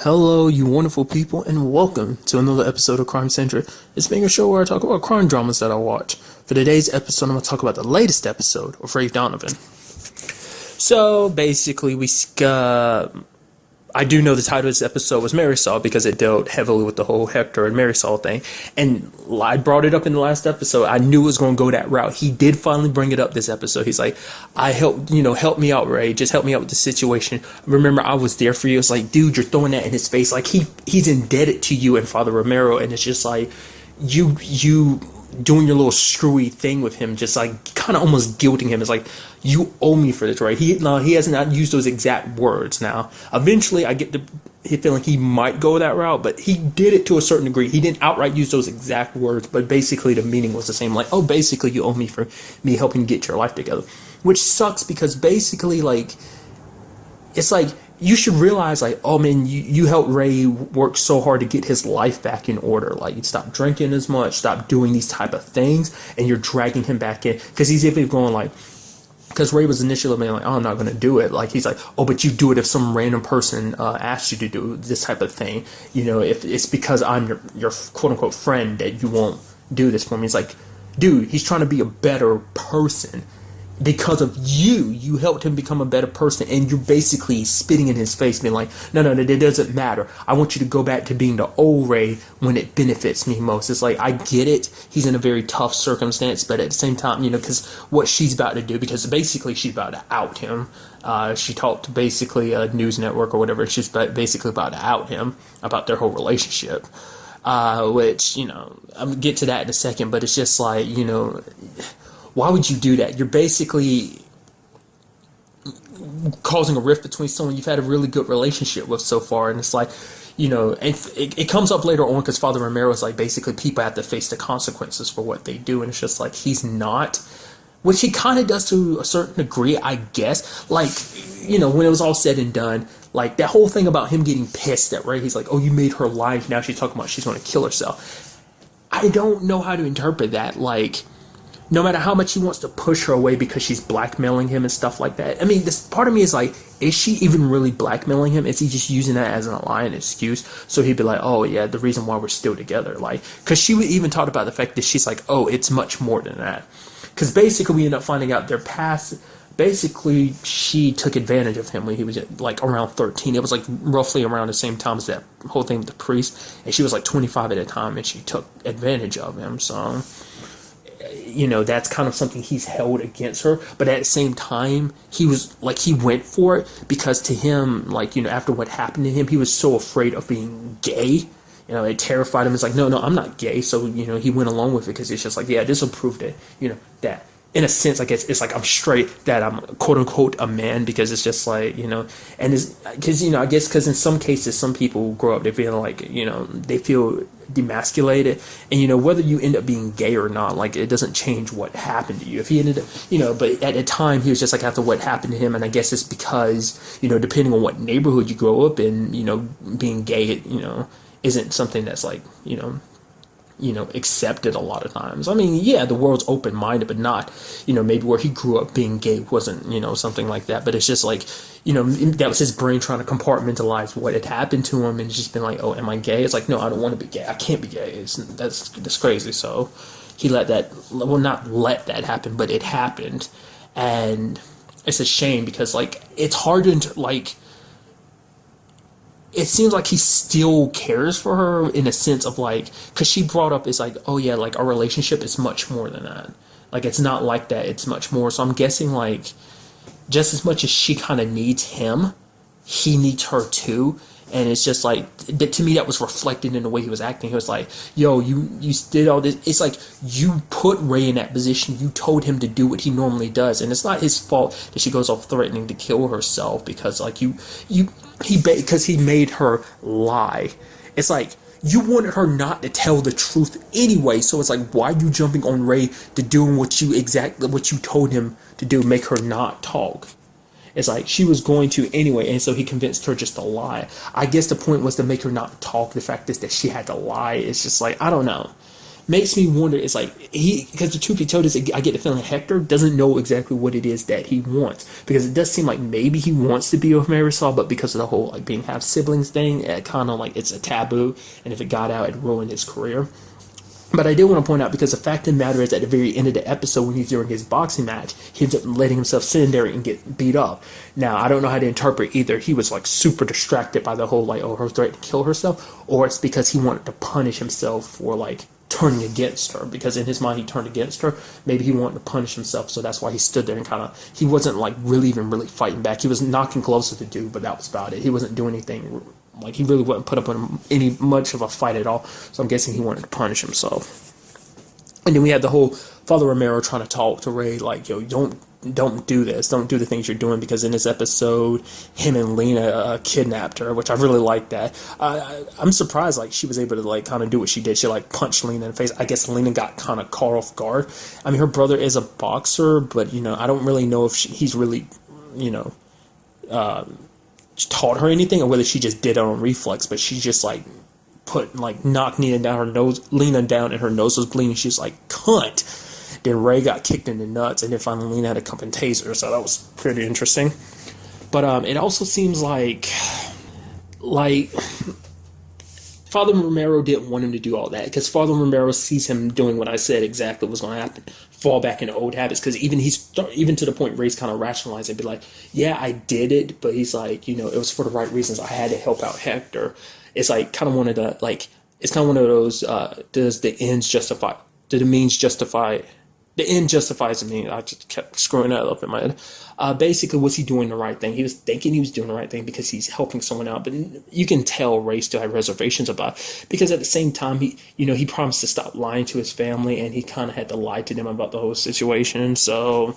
Hello, you wonderful people, and welcome to another episode of Crime Centric. It's being a show where I talk about crime dramas that I watch. For today's episode, I'm going to talk about the latest episode of Ray Donovan. So, basically, I do know the title of this episode was Marisol because it dealt heavily with the whole Hector and Marisol thing. And I brought it up in the last episode. I knew it was going to go that route. He did finally bring it up this episode. He's like, help me out, Ray. Just help me out with the situation. Remember, I was there for you. It's like, dude, you're throwing that in his face. Like, he's indebted to you and Father Romero. And it's just like, you doing your little screwy thing with him, just like kind of almost guilting him. It's like, you owe me for this, right? He has not used those exact words. Now, eventually, I get the feeling he might go that route, but he did it to a certain degree. He didn't outright use those exact words, but basically the meaning was the same. Like, oh, basically, you owe me for me helping get your life together, which sucks because basically, like, it's like, you should realize, like, oh man, you helped Ray work so hard to get his life back in order. Like, you stop drinking as much, stop doing these type of things, and you're dragging him back in. Because he's even going like, because Ray was initially being like, oh, I'm not going to do it. Like, he's like, oh, but you do it if some random person asks you to do this type of thing. You know, if it's because I'm your quote unquote friend that you won't do this for me. It's like, dude, he's trying to be a better person. Because of you helped him become a better person, and you're basically spitting in his face, being like, no, it doesn't matter. I want you to go back to being the old Ray when it benefits me most. It's like, I get it. He's in a very tough circumstance, but at the same time, because what she's about to do, because basically she's about to out him. She talked to basically a news network or whatever. She's basically about to out him about their whole relationship. Which, I'll get to that in a second, but it's just like, why would you do that? You're basically causing a rift between someone you've had a really good relationship with so far. And it's like, and it comes up later on because Father Romero is like, basically people have to face the consequences for what they do. And it's just like, he's not, which he kind of does to a certain degree, I guess. Like, when it was all said and done, like that whole thing about him getting pissed at Ray, he's like, oh, you made her lie. Now she's talking about she's going to kill herself. I don't know how to interpret that. Like, no matter how much he wants to push her away because she's blackmailing him and stuff like that. I mean, this part of me is like, is she even really blackmailing him? Is he just using that as an lie and excuse? So he'd be like, oh yeah, the reason why we're still together. Like, because she would even talk about the fact that she's like, oh, it's much more than that. Because basically we end up finding out their past. Basically, she took advantage of him when he was like around 13. It was like roughly around the same time as that whole thing with the priest. And she was like 25 at the time, and she took advantage of him. So, that's kind of something he's held against her. But at the same time, he went for it because to him, after what happened to him, he was so afraid of being gay. It terrified him. It's like, no, I'm not gay. So, he went along with it because it's just like, yeah, this will prove that, that in a sense, I guess it's like I'm straight, that I'm quote unquote a man, because it's just like, and it's because, I guess because in some cases, some people grow up, they feel like, they feel demasculated, and whether you end up being gay or not, like, it doesn't change what happened to you. If he ended up, but at the time he was just like, after what happened to him, and I guess it's because, depending on what neighborhood you grow up in, being gay, isn't something that's like, accepted a lot of times. I mean, yeah, the world's open-minded, but not, maybe where he grew up being gay wasn't, something like that. But it's just like, that was his brain trying to compartmentalize what had happened to him, and just been like, oh, am I gay? It's like, no, I don't want to be gay. I can't be gay. That's crazy. So he not let that happen, but it happened. And it's a shame because, like, it's hard to, like, it seems like he still cares for her in a sense of like, because she brought up, it's like, oh yeah, like our relationship is much more than that. Like, it's not like that, it's much more. So I'm guessing, like, just as much as she kind of needs him, he needs her too. And it's just like, to me, that was reflected in the way he was acting. He was like, yo, you did all this. It's like, you put Ray in that position. You told him to do what he normally does. And it's not his fault that she goes off threatening to kill herself because, like, because he made her lie. It's like, you wanted her not to tell the truth anyway. So it's like, why are you jumping on Ray to doing what you told him to do, make her not talk? It's like, she was going to anyway, and so he convinced her just to lie. I guess the point was to make her not talk. The fact is that she had to lie. It's just like, I don't know. makes me wonder. It's like because the truth be told is, I get the feeling Hector doesn't know exactly what it is that he wants, because it does seem like maybe he wants to be with Marisol, but because of the whole like being half siblings thing, it kind of like it's a taboo, and if it got out, it'd ruin his career. But I did want to point out, because the fact of the matter is, at the very end of the episode, when he's doing his boxing match, he ends up letting himself sit in there and get beat up. Now, I don't know how to interpret either. He was like super distracted by the whole like, oh, her threat to kill herself, or it's because he wanted to punish himself for like turning against her, because in his mind he turned against her. Maybe he wanted to punish himself, so that's why he stood there and kind of, he wasn't like really fighting back. He was knocking gloves with the dude, but that was about it. He wasn't doing anything. Like, he really wasn't put up on any much of a fight at all. So I'm guessing he wanted to punish himself. And then we had the whole Father Romero trying to talk to Ray, like, yo, don't do this. Don't do the things you're doing, because in this episode, him and Lena kidnapped her, which I really like that. I'm surprised, like, she was able to, like, kind of do what she did. She, like, punched Lena in the face. I guess Lena got kind of caught off guard. I mean, her brother is a boxer, but, you know, I don't really know if he's really, you know, taught her anything, or whether she just did it on reflex, but she just like knocked Lena down, and her nose was bleeding. She's like, cunt. Then Ray got kicked in the nuts, and then finally Lena had to come and tase her, so that was pretty interesting. But it also seems like Father Romero didn't want him to do all that, because Father Romero sees him doing what I said exactly was going to happen, fall back into old habits, because even to the point Ray's kind of rationalizing, be like, yeah, I did it, but he's like, you know, it was for the right reasons. I had to help out Hector. It's like kind of one of the, like, it's kind of one of those, does the ends justify, do the means justify, the end justifies the means. I just kept screwing that up in my head. Basically, was he doing the right thing? He was thinking he was doing the right thing because he's helping someone out, but you can tell Ray still had reservations about it, because at the same time, he promised to stop lying to his family, and he kind of had to lie to them about the whole situation. So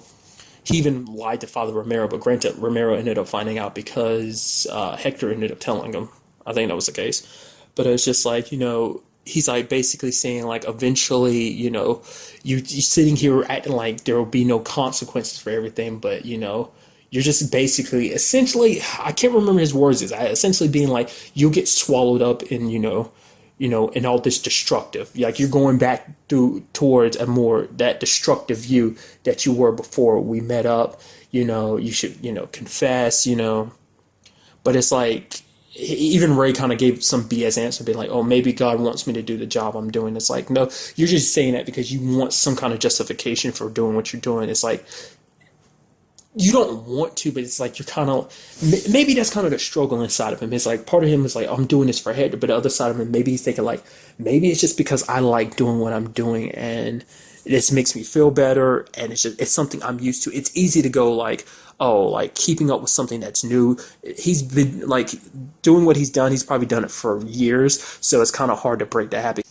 he even lied to Father Romero, but granted, Romero ended up finding out because Hector ended up telling him. I think that was the case. But it's just like, you know, he's like basically saying like, eventually, you know, you're sitting here acting like there will be no consequences for everything, but, you know, you're just basically, essentially, I can't remember his words, essentially being like, you'll get swallowed up in, you know, in all this destructive, like you're going back towards a more, that destructive view that you were before we met up, you know, you should, you know, confess, you know. But it's like, even Ray kind of gave some BS answer, being like, oh, maybe God wants me to do the job I'm doing. It's like, no, you're just saying that because you want some kind of justification for doing what you're doing. It's like, you don't want to, but it's like you're kind of, maybe that's kind of the struggle inside of him. It's like, part of him is like, I'm doing this for Hector, but the other side of him, maybe he's thinking like, maybe it's just because I like doing what I'm doing, and this makes me feel better, and it's something I'm used to. It's easy to go like, oh, like keeping up with something that's new. He's been like doing what he's done. He's probably done it for years, so it's kind of hard to break that habit.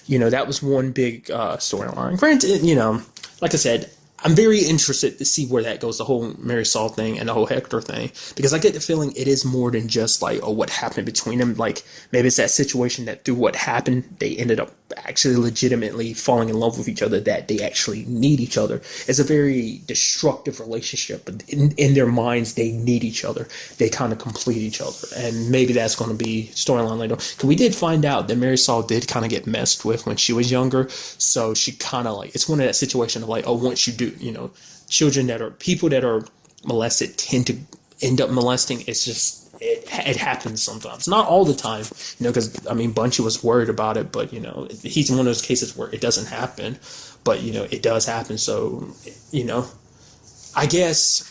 You know, that was one big storyline. Granted, you know, like I said, I'm very interested to see where that goes, the whole Marisol thing and the whole Hector thing, because I get the feeling it is more than just like, oh, what happened between them. Like, maybe it's that situation that through what happened, they ended up actually legitimately falling in love with each other, that they actually need each other. It's a very destructive relationship, but in their minds, they need each other. They kind of complete each other, and maybe that's going to be storyline later. Because we did find out that Marisol did kind of get messed with when she was younger, so she kind of like, it's one of that situation of like, oh, once you do, you know, people that are molested tend to end up molesting. It's just, it happens sometimes, not all the time, you know, because I mean, Bunchy was worried about it, but you know, he's one of those cases where it doesn't happen, but you know, it does happen. So, you know, I guess,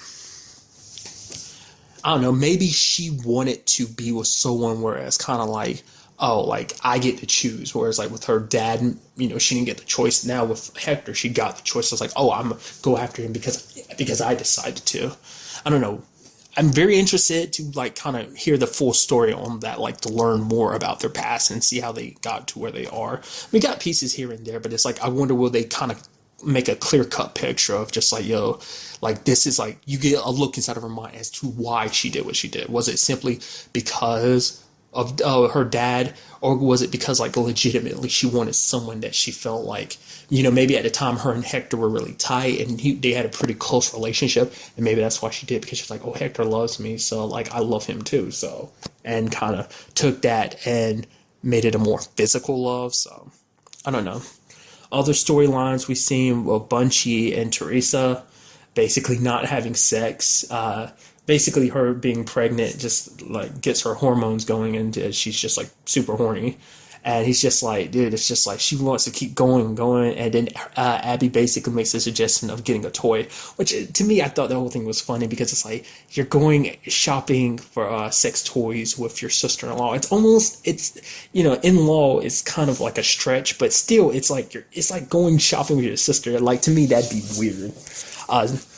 I don't know, maybe she wanted to be with someone where it's kind of like, oh, like I get to choose. Whereas like with her dad, you know, she didn't get the choice. Now with Hector, she got the choice. It's like, oh, I'm gonna go after him because I decided to. I don't know. I'm very interested to like kind of hear the full story on that, like to learn more about their past and see how they got to where they are. We got pieces here and there, but it's like, I wonder, will they kind of make a clear-cut picture of just like, yo, like this is like, you get a look inside of her mind as to why she did what she did. Was it simply because of her dad, or was it because like legitimately she wanted someone that she felt like, you know, maybe at the time her and Hector were really tight and they had a pretty close relationship, and maybe that's why she did, because she's like, oh, Hector loves me, so like I love him too, so, and kind of took that and made it a more physical love. So I don't know, Other storylines we've seen, well, Bunchy and Teresa basically not having sex. Basically, her being pregnant just like gets her hormones going, and she's just like super horny. And he's just like, dude, it's just like she wants to keep going and going. And then Abby basically makes the suggestion of getting a toy, which to me, I thought the whole thing was funny because it's like you're going shopping for sex toys with your sister-in-law. In-law is kind of like a stretch, but still, it's like going shopping with your sister. Like, to me, that'd be weird.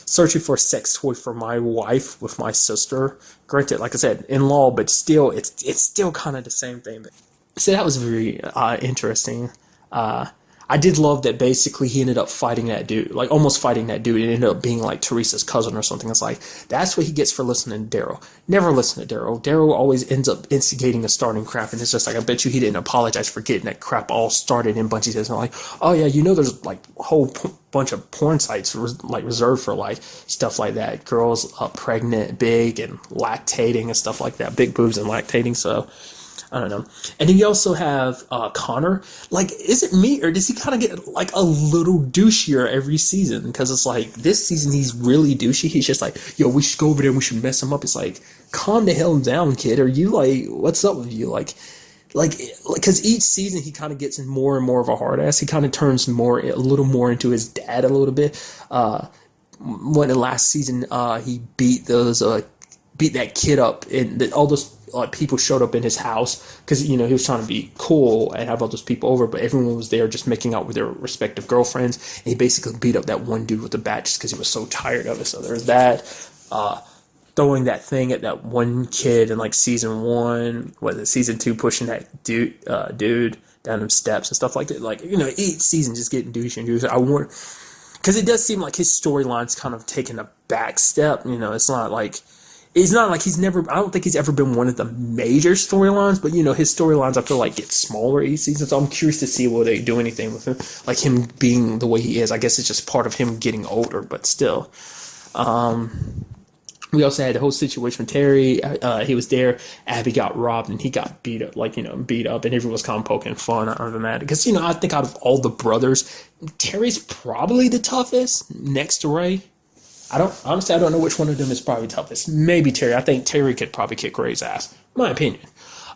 Searching for a sex toy for my wife with my sister. Granted, like I said, in-law, but still, it's still kind of the same thing. So that was very interesting. I did love that basically he ended up fighting that dude, like almost fighting that dude. It ended up being like Teresa's cousin or something. It's like, that's what he gets for listening to Daryl. Never listen to Daryl. Daryl always ends up instigating a starting crap, and it's just like, I bet you he didn't apologize for getting that crap all started. And Bungie says, like, oh yeah, there's like a whole bunch of porn sites like reserved for like stuff like that. Girls pregnant, big, and lactating and stuff like that. Big boobs and lactating, so... I don't know. And then you also have Connor. Like, is it me, or does he kind of get like a little douchier every season? Because it's like this season he's really douchey. He's just like, yo, we should go over there and we should mess him up. It's like, calm the hell down, kid. Are you like, what's up with you? Like, because each season he kind of gets in more and more of a hard ass. He kind of turns a little more into his dad a little bit. When the last season he beat that kid up, and all those people showed up in his house because he was trying to be cool and have all those people over, but everyone was there just making out with their respective girlfriends, and he basically beat up that one dude with the bat just because he was so tired of it. So there's that. Throwing that thing at that one kid in like season 1, season 2, pushing that dude down them steps and stuff like that. Like, each season just getting douchey. Because it does seem like his storyline's kind of taking a back step. It's not like I don't think he's ever been one of the major storylines, but, his storylines, I feel like, get smaller each season. So I'm curious to see will they do anything with him, like him being the way he is. I guess it's just part of him getting older, but still. We also had the whole situation with Terry. He was there. Abby got robbed, and he got beat up, and everyone was kind of poking fun other than that. Because, I think out of all the brothers, Terry's probably the toughest next to Ray. I don't know which one of them is probably toughest. Maybe Terry. I think Terry could probably kick Ray's ass. My opinion.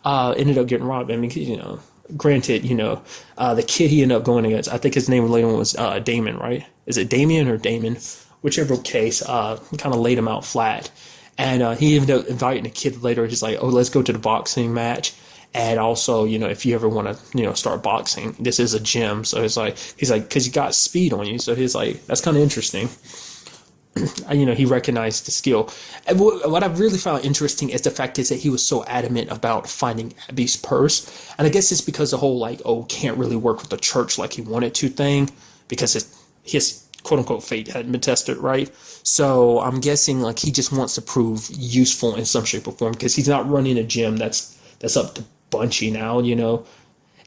Ended up getting robbed. I mean, granted, the kid he ended up going against, I think his name later on was Damon, right? Is it Damien or Damon? Whichever case, kind of laid him out flat. And he ended up inviting a kid later. He's like, oh, let's go to the boxing match. And also, if you ever want to, start boxing, this is a gym. So he's like, because you got speed on you. So he's like, that's kind of interesting. He recognized the skill. And what I really found interesting is the fact is that he was so adamant about finding Abby's purse. And I guess it's because the whole, can't really work with the church like he wanted to thing, because his quote-unquote fate hadn't been tested, right? So I'm guessing, he just wants to prove useful in some shape or form, because he's not running a gym that's up to Bunchy now, And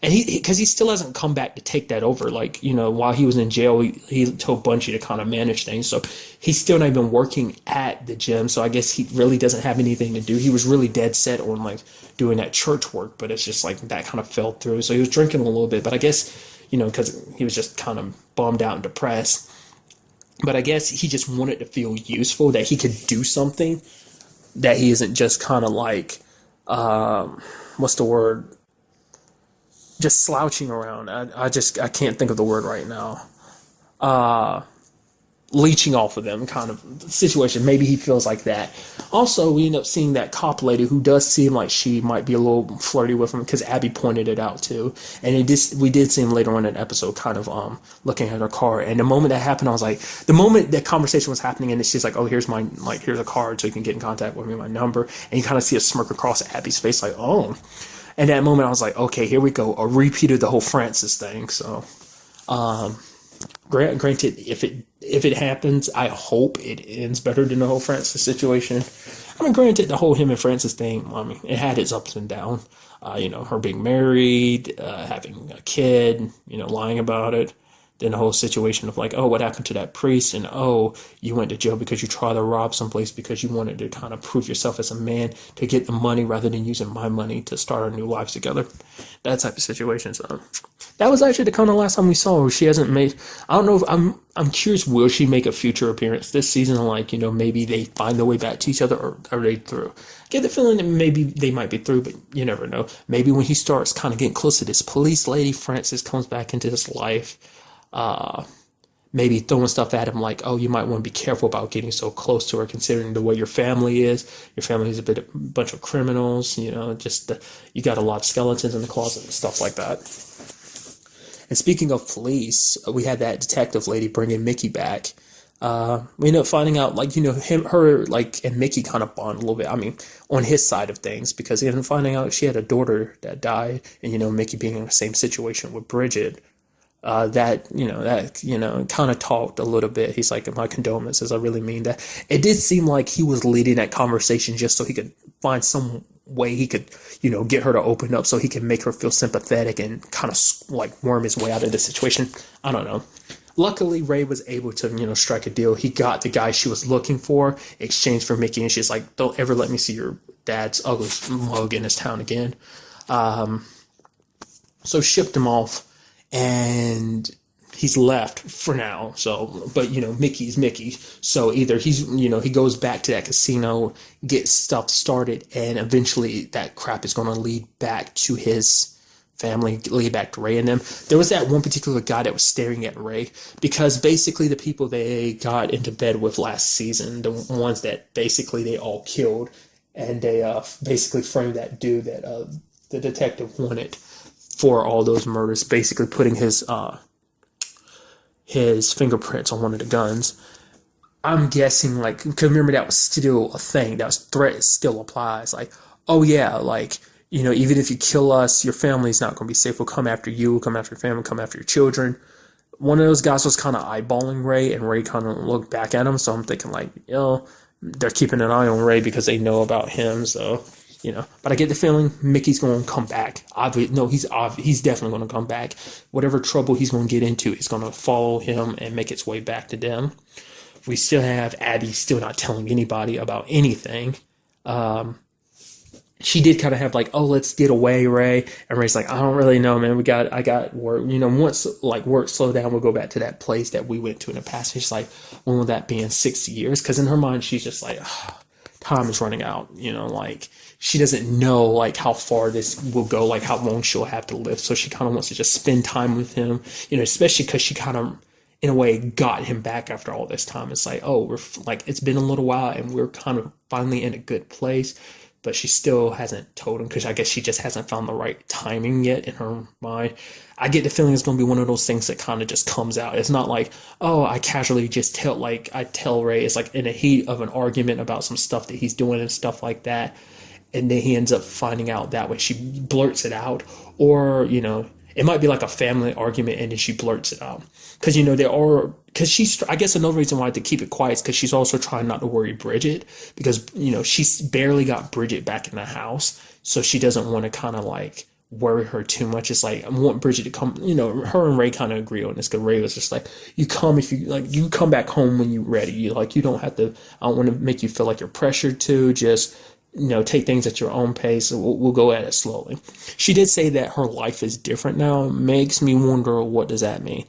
because he still hasn't come back to take that over. While he was in jail, he told Bunchy to kind of manage things. So he's still not even working at the gym. So I guess he really doesn't have anything to do. He was really dead set on doing that church work, but it's just that kind of fell through. So he was drinking a little bit, but I guess, because he was just kind of bummed out and depressed. But I guess he just wanted to feel useful, that he could do something, that he isn't just kind of what's the word? Just slouching around. I can't think of the word right now. Leeching off of them kind of situation. Maybe he feels like that. Also, we end up seeing that cop lady who does seem like she might be a little flirty with him, because Abby pointed it out too. And we did see him later on in the episode kind of looking at her car. And the moment that happened, I was like, the moment that conversation was happening, and she's like, oh, here's a card so you can get in contact with me, my number. And you kind of see a smirk across Abby's face, like, oh. And that moment, I was like, okay, here we go. A repeat of the whole Francis thing. So, granted, if it happens, I hope it ends better than the whole Francis situation. I mean, granted, the whole him and Francis thing, it had its ups and downs. Her being married, having a kid, lying about it. Then the whole situation of oh, what happened to that priest? And oh, you went to jail because you tried to rob someplace because you wanted to kind of prove yourself as a man to get the money rather than using my money to start our new lives together. That type of situation. So That was actually the kind of last time we saw her. She hasn't made. I don't know if I'm curious. Will she make a future appearance this season? Like, maybe they find their way back to each other, or are they through? I get the feeling that maybe they might be through, but you never know. Maybe when he starts kind of getting close to this police lady, Frances comes back into his life. Maybe throwing stuff at him like, oh, you might want to be careful about getting so close to her, considering the way your family is. Your family is a bunch of criminals. You got a lot of skeletons in the closet and stuff like that. And speaking of police, we had that detective lady bringing Mickey back. We ended up finding out, her, and Mickey kind of bond a little bit. I mean, on his side of things, because he ended up finding out she had a daughter that died, and, Mickey being in the same situation with Bridget. That kind of talked a little bit. He's like, my condolences, I really mean that. It did seem like he was leading that conversation just so he could find some way he could, get her to open up so he can make her feel sympathetic and kind of worm his way out of the situation. I don't know. Luckily, Ray was able to, strike a deal. He got the guy she was looking for, exchanged for Mickey, and she's like, don't ever let me see your dad's ugly mug in his town again. So shipped him off. And he's left for now. So, but Mickey's Mickey. So either he's, he goes back to that casino, gets stuff started, and eventually that crap is going to lead back to his family, lead back to Ray and them. There was that one particular guy that was staring at Ray, because basically the people they got into bed with last season, the ones that basically they all killed, and they basically framed that dude that the detective wanted for all those murders, basically putting his fingerprints on one of the guns. I'm guessing, because remember that was still a thing, that was threat still applies. Oh yeah, even if you kill us, your family's not going to be safe. We'll come after you, we'll come after your family, come after your children. One of those guys was kind of eyeballing Ray, and Ray kind of looked back at him, so I'm thinking they're keeping an eye on Ray because they know about him, so... but I get the feeling Mickey's going to come back. He's definitely going to come back. Whatever trouble he's going to get into is going to follow him and make its way back to them. We still have Abby still not telling anybody about anything. She did kind of have let's get away, Ray. And Ray's like, I don't really know, man. I got work. Once work slow down, we'll go back to that place that we went to in the past. And she's like, when will that be in 60 years? Because in her mind, she's just like, time is running out. She doesn't know how far this will go, how long she'll have to live. So she kind of wants to just spend time with him, especially because she kind of, in a way, got him back after all this time. It's it's been a little while and we're kind of finally in a good place. But she still hasn't told him, because I guess she just hasn't found the right timing yet in her mind. I get the feeling it's going to be one of those things that kind of just comes out. It's not I casually just tell Ray. It's in the heat of an argument about some stuff that he's doing and stuff like that. And then he ends up finding out that way. She blurts it out. Or, it might be a family argument and then she blurts it out. Because, I guess another reason why to keep it quiet is because she's also trying not to worry Bridget. Because, she's barely got Bridget back in the house. So she doesn't want to kind of worry her too much. It's I want Bridget to come, her and Ray kind of agree on this. Because Ray was just you come if you come back home when you're ready. You don't have to, I don't want to make you feel like you're pressured to just... take things at your own pace. We'll go at it slowly. She did say that her life is different now. It makes me wonder, what does that mean?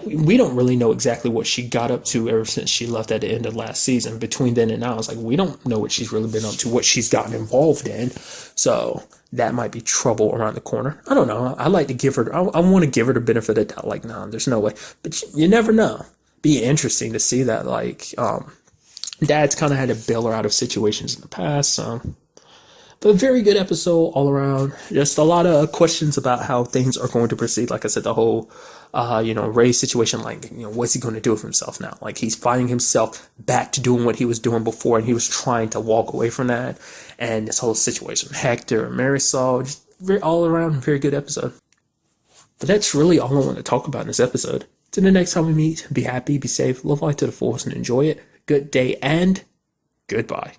We don't really know exactly what she got up to ever since she left at the end of last season. Between then and now, it's we don't know what she's really been up to, what she's gotten involved in. So that might be trouble around the corner. I don't know. I like to give her, I want to give her the benefit of the doubt. No, there's no way. But you never know. Be interesting to see that, Dad's kind of had to bail her out of situations in the past, so. But a very good episode all around. Just a lot of questions about how things are going to proceed. Like I said, the whole, Ray's situation, what's he going to do with himself now? He's finding himself back to doing what he was doing before, and he was trying to walk away from that. And this whole situation, Hector, Marisol, just all around, very good episode. But that's really all I want to talk about in this episode. Till the next time we meet, be happy, be safe, love life to the fullest, and enjoy it. Good day and goodbye.